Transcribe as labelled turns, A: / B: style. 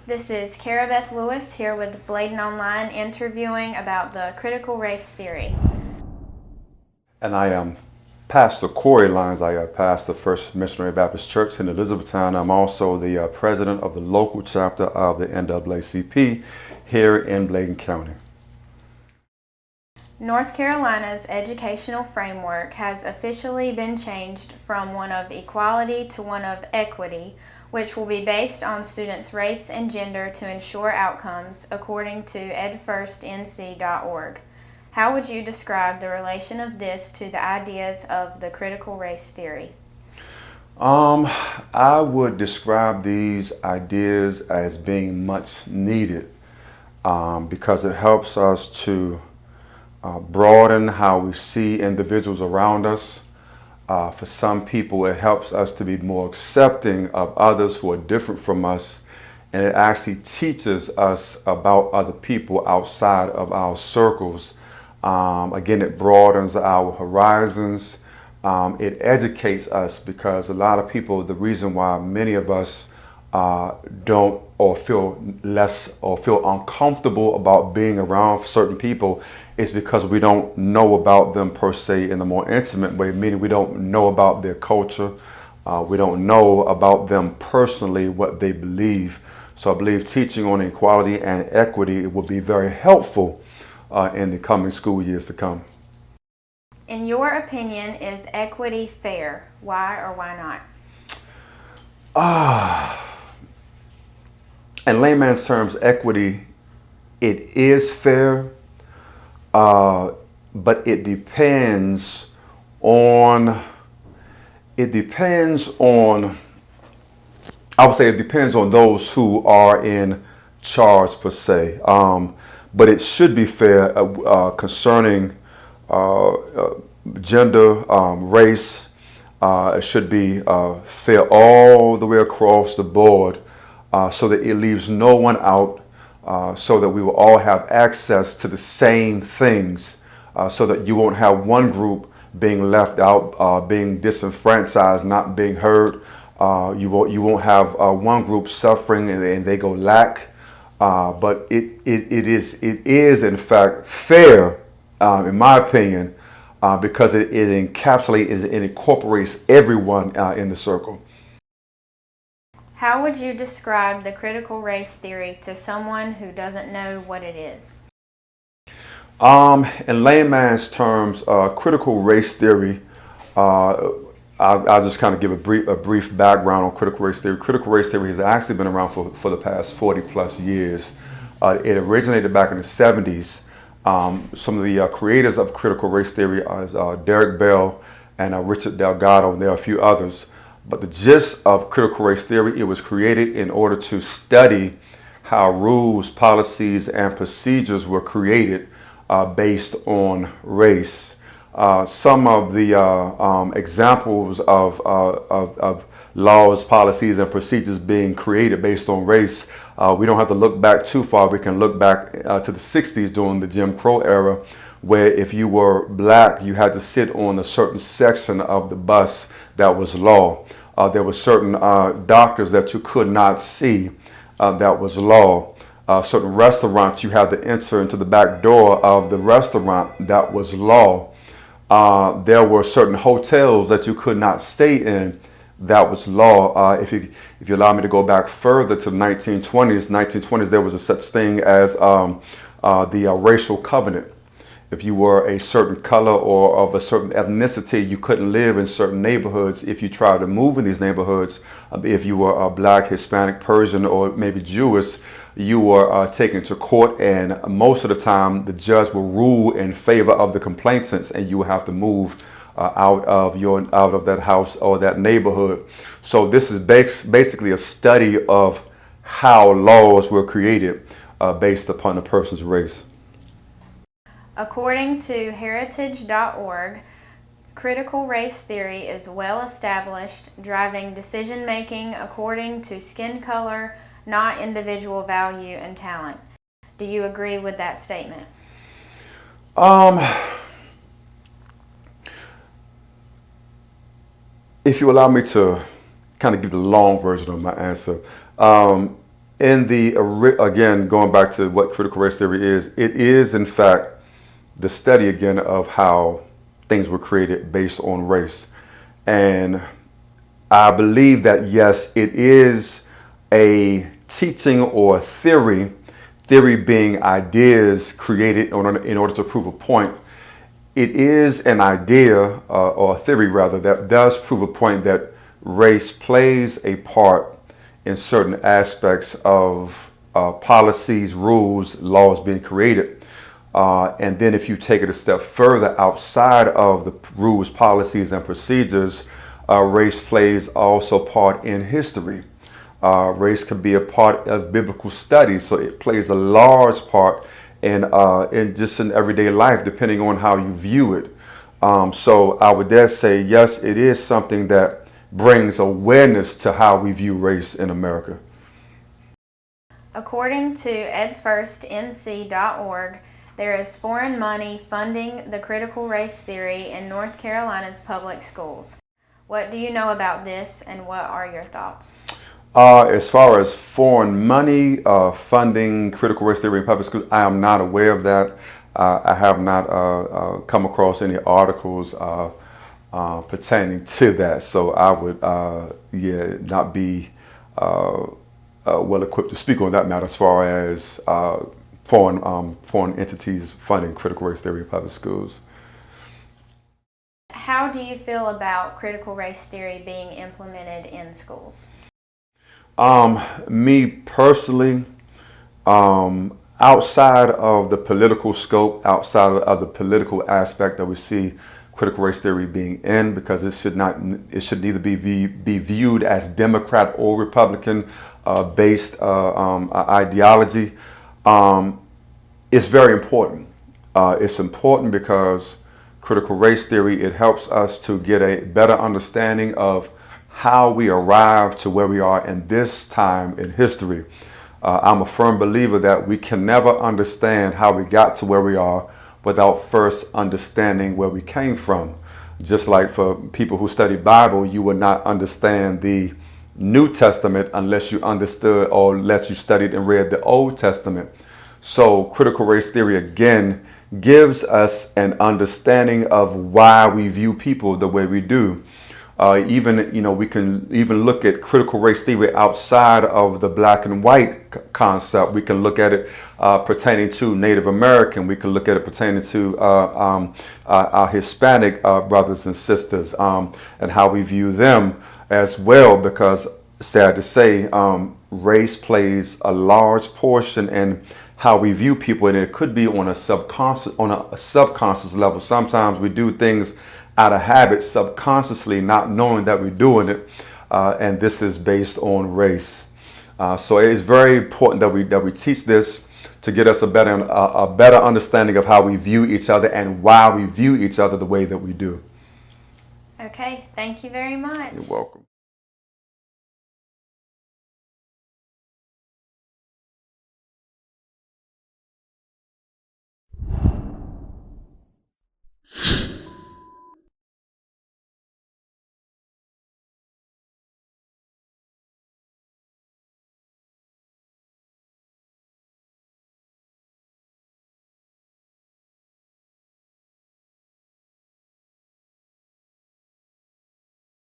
A: This is Kara Beth Lewis here with Bladen Online interviewing about the critical race theory.
B: And I am Pastor Corey Lyons. I pastor First Missionary Baptist Church in Elizabethtown. I'm also the president of the local chapter of the NAACP here in Bladen County.
A: North Carolina's educational framework has officially been changed from one of equality to one of equity, which will be based on students' race and gender to ensure outcomes, according to edfirstnc.org. How would you describe the relation of this to the ideas of the critical race theory?
B: I would describe these ideas as being much needed because it helps us to broaden how we see individuals around us. For some people, it helps us to be more accepting of others who are different from us, and it actually teaches us about other people outside of our circles. Again, it broadens our horizons. It educates us because a lot of people, the reason why many of us don't or feel less or feel uncomfortable about being around certain people is because we don't know about them per se in a more intimate way, meaning we don't know about their culture. We don't know about them personally, what they believe. So I believe teaching on equality and equity will be very helpful in the coming school years to come.
A: In your opinion, is equity fair? Why or why not?
B: In layman's terms, equity, it is fair, but it depends on, I would say it depends on those who are in charge per se. But it should be fair concerning gender, race. It should be fair all the way across the board so that it leaves no one out, so that we will all have access to the same things, so that you won't have one group being left out, being disenfranchised, not being heard. You won't have one group suffering and they go lack. But it is in fact fair, in my opinion, because it encapsulates and incorporates everyone in the circle.
A: How would you describe the critical race theory to someone who doesn't know what it is?
B: In layman's terms, critical race theory, I'll just kind of give a brief background on critical race theory. Critical race theory has actually been around for the past 40 plus years. It originated back in the 70s. Some of the creators of critical race theory are Derek Bell and Richard Delgado, and there are a few others. But the gist of critical race theory, it was created in order to study how rules, policies, and procedures were created based on race. Some of the examples of laws, policies, and procedures being created based on race, we don't have to look back too far. We can look back to the 60s during the Jim Crow era, where if you were black, you had to sit on a certain section of the bus that was law. There were certain doctors that you could not see, that was law. Certain restaurants, you had to enter into the back door of the restaurant, that was law. There were certain hotels that you could not stay in, that was law. If you allow me to go back further to the 1920s, there was a such thing as the racial covenant. If you were a certain color or of a certain ethnicity, you couldn't live in certain neighborhoods. If you tried to move in these neighborhoods, if you were black, Hispanic, Persian, or maybe Jewish, you were taken to court, and most of the time the judge will rule in favor of the complainants, and you will have to move out of that house or that neighborhood. So this is basically a study of how laws were created based upon a person's race.
A: According to heritage.org, critical race theory is well established, driving decision making according to skin color, not individual value and talent. Do you agree with that statement?
B: If you allow me to kind of give the long version of my answer, Again, going back to what critical race theory is, it is in fact the study again of how things were created based on race. And I believe that yes, it is a teaching or a theory being ideas created in order to prove a point. It is an idea or a theory rather that does prove a point that race plays a part in certain aspects of policies, rules, laws being created. And then if you take it a step further outside of the rules, policies, and procedures, race plays also part in history. Race can be a part of biblical studies, so it plays a large part in just in everyday life, depending on how you view it. So I would dare say, yes, it is something that brings awareness to how we view race in America.
A: According to edfirstnc.org, there is foreign money funding the critical race theory in North Carolina's public schools. What do you know about this, and what are your thoughts?
B: As far as foreign money funding critical race theory in public schools, I am not aware of that. I have not come across any articles pertaining to that, so I would not be well equipped to speak on that matter as far as foreign entities funding critical race theory in public schools.
A: How do you feel about critical race theory being implemented in schools?
B: Me personally, outside of the political scope, outside of the political aspect that we see critical race theory being in, because it should neither be viewed as Democrat or Republican based ideology. It's very important. It's important because critical race theory, it helps us to get a better understanding of how we arrived to where we are in this time in history. I'm a firm believer that we can never understand how we got to where we are without first understanding where we came from. Just like for people who study Bible, you would not understand the New Testament unless you understood or unless you studied and read the Old Testament. So critical race theory again gives us an understanding of why we view people the way we do. We can even look at critical race theory outside of the black and white concept. We can look at it pertaining to Native American. We can look at it pertaining to our Hispanic brothers and sisters and how we view them as well, because sad to say, race plays a large portion in how we view people, and it could be on a subconscious level. Sometimes we do things out of habit, subconsciously, not knowing that we're doing it, and this is based on race. So it is very important that we teach this to get us a better understanding of how we view each other and why we view each other the way that we do.
A: Okay, thank you very much.
B: You're welcome.